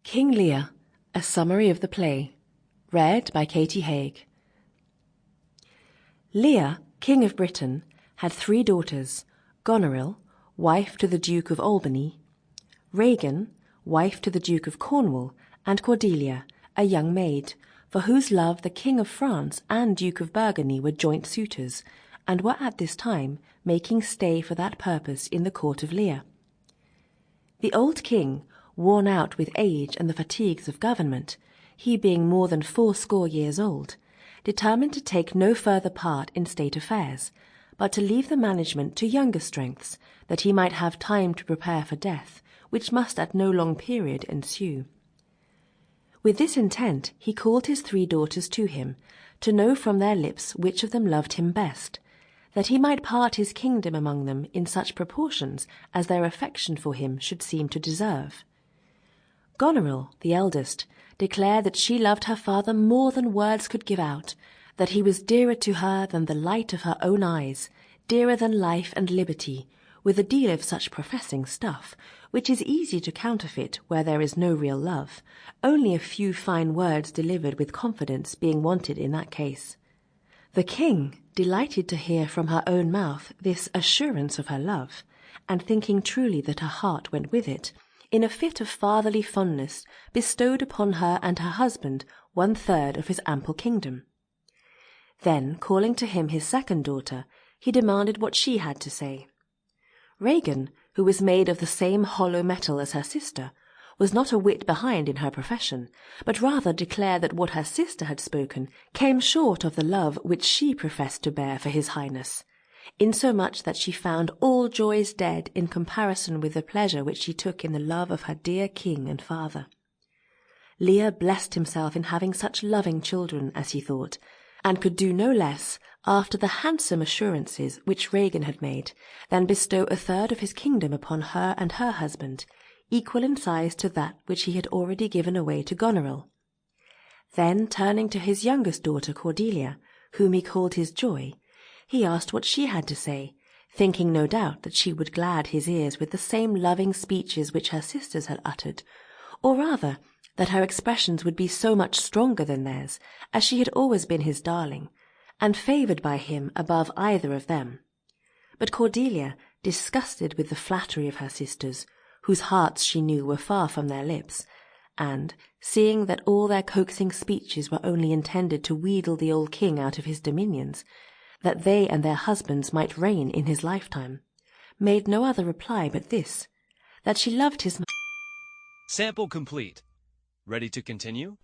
King Lear, a summary of the play, read by Katie Haig. Lear, King of Britain, had 3 daughters, Goneril, wife to the Duke of Albany, Regan, wife to the Duke of Cornwall, and Cordelia, a young maid, for whose love the King of France and Duke of Burgundy were joint suitors, and were at this time making stay for that purpose in the court of Lear. The old king, worn out with age and the fatigues of government, he being more than 80 years old, determined to take no further part in state affairs, but to leave the management to younger strengths, that he might have time to prepare for death, which must at no long period ensue. With this intent he called his 3 daughters to him, to know from their lips which of them loved him best, that he might part his kingdom among them in such proportions as their affection for him should seem to deserve. Goneril, the eldest, declared that she loved her father more than words could give out, that he was dearer to her than the light of her own eyes, dearer than life and liberty, with a deal of such professing stuff, which is easy to counterfeit where there is no real love, only a few fine words delivered with confidence being wanted in that case. The king, delighted to hear from her own mouth this assurance of her love, and thinking truly that her heart went with it, in a fit of fatherly fondness bestowed upon her and her husband 1/3 of his ample kingdom. Then, calling to him his second daughter, he demanded what she had to say. Regan, who was made of the same hollow metal as her sister, was not a whit behind in her profession, but rather declared that what her sister had spoken came short of the love which she professed to bear for his highness, insomuch that she found all joys dead in comparison with the pleasure which she took in the love of her dear king and father. Lear blessed himself in having such loving children, as he thought, and could do no less, after the handsome assurances which Regan had made, than bestow 1/3 of his kingdom upon her and her husband, equal in size to that which he had already given away to Goneril. Then, turning to his youngest daughter Cordelia, whom he called his joy, he asked what she had to say, thinking no doubt that she would glad his ears with the same loving speeches which her sisters had uttered, or rather that her expressions would be so much stronger than theirs, as she had always been his darling, and favoured by him above either of them. But Cordelia, disgusted with the flattery of her sisters, whose hearts she knew were far from their lips, and, seeing that all their coaxing speeches were only intended to wheedle the old king out of his dominions, that they and their husbands might reign in his lifetime, made no other reply but this, that she loved his... Sample complete. Ready to continue?